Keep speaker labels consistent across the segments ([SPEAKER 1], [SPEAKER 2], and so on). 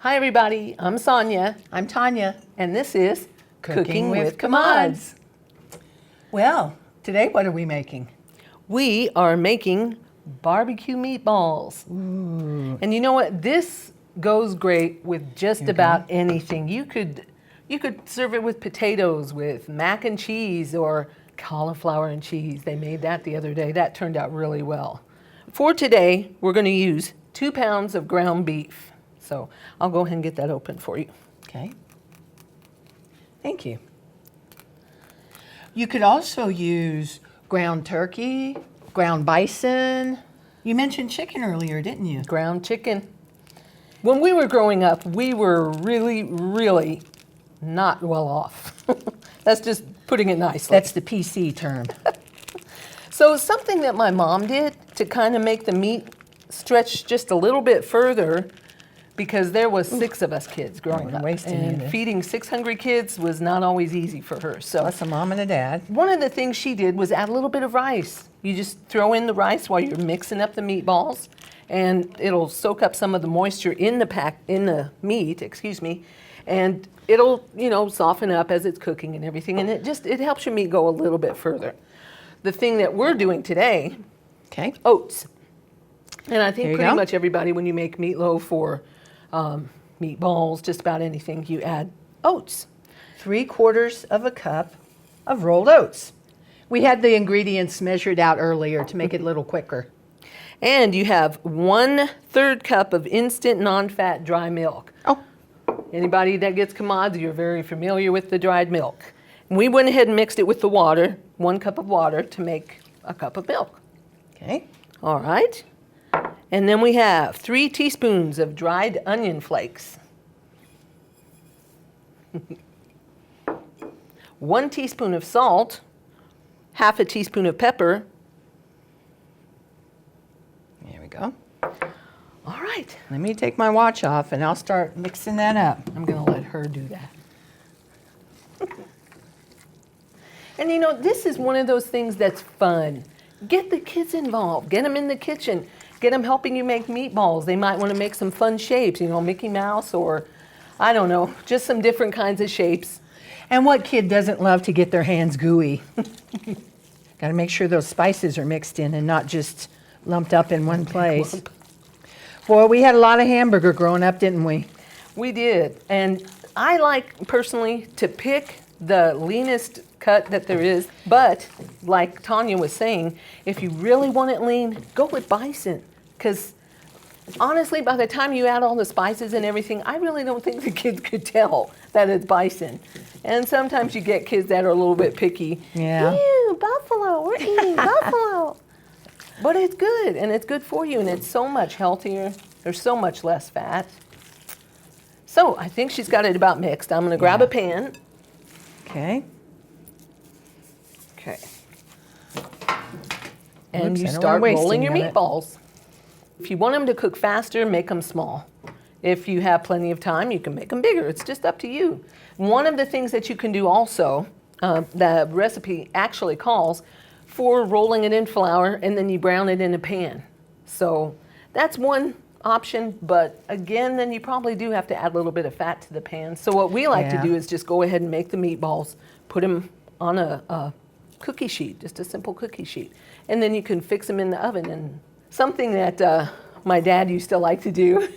[SPEAKER 1] Hi everybody, I'm Sonia,
[SPEAKER 2] I'm Tanya.
[SPEAKER 1] and this is
[SPEAKER 2] Cooking with Commods. Well, today what are we making?
[SPEAKER 1] We are making barbecue meatballs.
[SPEAKER 2] Ooh.
[SPEAKER 1] And you know what? This goes great with just about anything. You could serve it with potatoes, with mac and cheese, or cauliflower and cheese. They made that the other day. That turned out really well. For today, we're going to use 2 pounds of ground beef. So I'll go ahead and get that open for you.
[SPEAKER 2] Okay. Thank you. You could also use ground turkey, ground bison. You mentioned chicken earlier, didn't you?
[SPEAKER 1] Ground chicken. When we were growing up, we were really not well off. That's just putting it nicely.
[SPEAKER 2] That's the PC term.
[SPEAKER 1] So something that my mom did to kind of make the meat stretch just a little bit further, because there was 6 of us kids growing up, and feeding 6 hungry kids was not always easy for her. So
[SPEAKER 2] plus a mom and a dad.
[SPEAKER 1] One of the things she did was add a little bit of rice. You just throw in the rice while you're mixing up the meatballs, and it'll soak up some of the moisture in the meat, and it'll soften up as it's cooking and everything, and it helps your meat go a little bit further. The thing that we're doing today, oats. And I think pretty much everybody, when you make meatloaf or meatballs, just about anything, you add oats.
[SPEAKER 2] 3/4 of a cup of rolled oats. We had the ingredients measured out earlier to make it a little quicker.
[SPEAKER 1] And you have 1/3 cup of instant non-fat dry milk.
[SPEAKER 2] Oh.
[SPEAKER 1] Anybody that gets Commods, you're very familiar with the dried milk. And we went ahead and mixed it with the water, 1 cup of water to make a cup of milk.
[SPEAKER 2] Okay.
[SPEAKER 1] All right. And then we have 3 teaspoons of dried onion flakes. 1 teaspoon of salt, 1/2 teaspoon of pepper.
[SPEAKER 2] There we go.
[SPEAKER 1] All right.
[SPEAKER 2] Let me take my watch off and I'll start mixing that up.
[SPEAKER 1] I'm going to let her do that. And this is one of those things that's fun. Get the kids involved. Get them in the kitchen. Get them helping you make meatballs. They might want to make some fun shapes, Mickey Mouse, or I don't know, just some different kinds of shapes.
[SPEAKER 2] And what kid doesn't love to get their hands gooey? Got to make sure those spices are mixed in and not just lumped up in one place. Boy, we had a lot of hamburger growing up, didn't we?
[SPEAKER 1] We did. And I like, personally, to pick the leanest cut that there is. But, like Tanya was saying, if you really want it lean, go with bison. Because, honestly, by the time you add all the spices and everything, I really don't think the kids could tell that it's bison. And sometimes you get kids that are a little bit picky.
[SPEAKER 2] Yeah.
[SPEAKER 1] Ew, buffalo, we're eating buffalo. But it's good, and it's good for you, and it's so much healthier. There's so much less fat. So I think she's got it about mixed. I'm going to grab a pan.
[SPEAKER 2] Okay.
[SPEAKER 1] Okay. And you start rolling your meatballs. If you want them to cook faster, make them small. If you have plenty of time, you can make them bigger. It's just up to you. One of the things that you can do also, the recipe actually calls for rolling it in flour, and then you brown it in a pan. So that's one option, but again, then you probably do have to add a little bit of fat to the pan. So what we like to do is just go ahead and make the meatballs, put them on a cookie sheet, just a simple cookie sheet, and then you can fix them in the oven. And something that my dad used to like to do,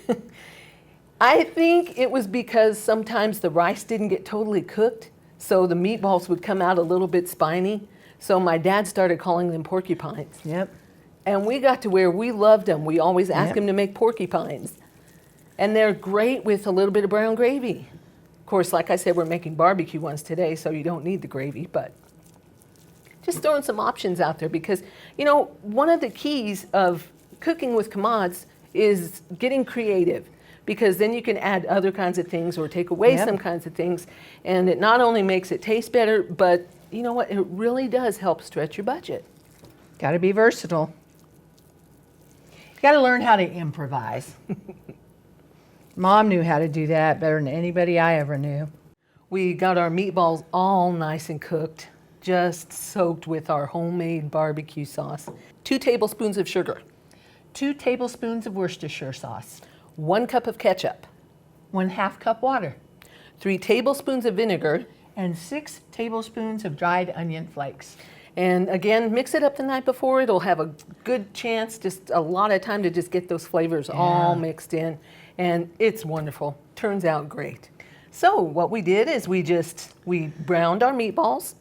[SPEAKER 1] I think it was because sometimes the rice didn't get totally cooked, so the meatballs would come out a little bit spiny. So my dad started calling them porcupines.
[SPEAKER 2] Yep.
[SPEAKER 1] And we got to where we loved them. We always asked him to make porcupines. And they're great with a little bit of brown gravy. Of course, like I said, we're making barbecue ones today, so you don't need the gravy, but just throwing some options out there, because, one of the keys of cooking with Commods is getting creative, because then you can add other kinds of things or take away some kinds of things, and it not only makes it taste better, but you know what? It really does help stretch your budget.
[SPEAKER 2] Got to be versatile. You got to learn how to improvise. Mom knew how to do that better than anybody I ever knew.
[SPEAKER 1] We got our meatballs all nice and cooked, just soaked with our homemade barbecue sauce. 2 tablespoons of sugar.
[SPEAKER 2] 2 tablespoons of Worcestershire sauce.
[SPEAKER 1] 1 cup of ketchup.
[SPEAKER 2] 1/2 cup water,
[SPEAKER 1] 3 tablespoons of vinegar,
[SPEAKER 2] and 6 tablespoons of dried onion flakes.
[SPEAKER 1] and again, mix it up the night before. It'll have a good chance, just a lot of time to just get those flavors all mixed in, and it's wonderful. Turns out great. So what we did is we browned our meatballs,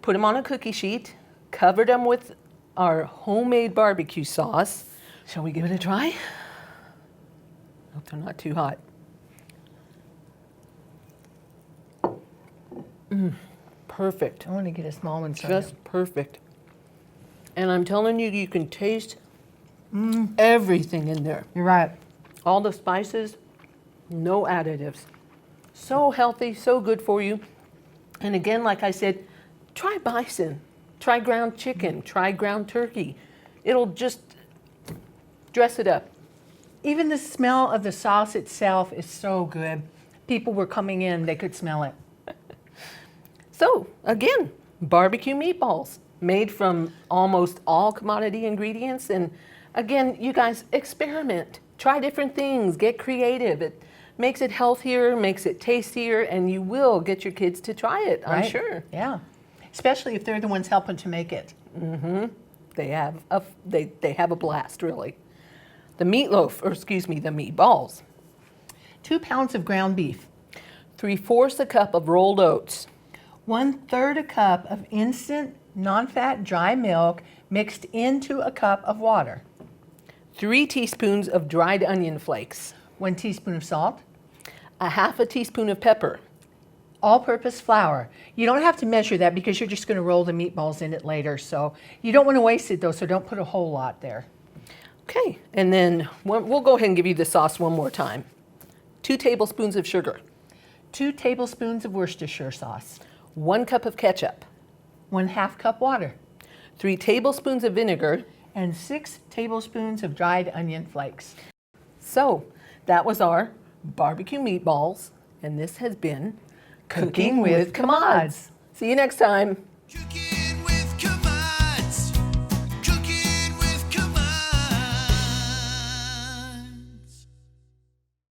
[SPEAKER 1] put them on a cookie sheet, covered them with our homemade barbecue sauce. Shall we give it a try? Hope they're not too hot. Perfect.
[SPEAKER 2] I want to get a small one.
[SPEAKER 1] Just perfect. And I'm telling you, you can taste everything in there.
[SPEAKER 2] You're right.
[SPEAKER 1] All the spices, no additives. So healthy, so good for you. And again, like I said, try bison, try ground chicken, try ground turkey. It'll just dress it up.
[SPEAKER 2] Even the smell of the sauce itself is so good. People were coming in, they could smell it.
[SPEAKER 1] So again, barbecue meatballs made from almost all commodity ingredients. And again, you guys experiment, try different things, get creative. It makes it healthier, makes it tastier, and you will get your kids to try it, I'm sure.
[SPEAKER 2] Yeah, especially if they're the ones helping to make it.
[SPEAKER 1] They have a blast, really. The meatloaf, or excuse me, the meatballs.
[SPEAKER 2] 2 pounds of ground beef,
[SPEAKER 1] 3/4 a cup of rolled oats,
[SPEAKER 2] 1/3 a cup of instant non-fat dry milk mixed into a cup of water,
[SPEAKER 1] 3 teaspoons of dried onion flakes,
[SPEAKER 2] 1 teaspoon of salt,
[SPEAKER 1] 1/2 teaspoon of pepper,
[SPEAKER 2] all-purpose flour. You don't have to measure that because you're just going to roll the meatballs in it later. So you don't want to waste it though, so don't put a whole lot there.
[SPEAKER 1] Okay, and then we'll go ahead and give you the sauce one more time. 2 tablespoons of sugar,
[SPEAKER 2] 2 tablespoons of Worcestershire sauce,
[SPEAKER 1] 1 cup of ketchup,
[SPEAKER 2] 1/2 cup water,
[SPEAKER 1] 3 tablespoons of vinegar.
[SPEAKER 2] and 6 tablespoons of dried onion flakes.
[SPEAKER 1] So that was our barbecue meatballs, and this has been
[SPEAKER 2] Cooking with Commods.
[SPEAKER 1] See you next time.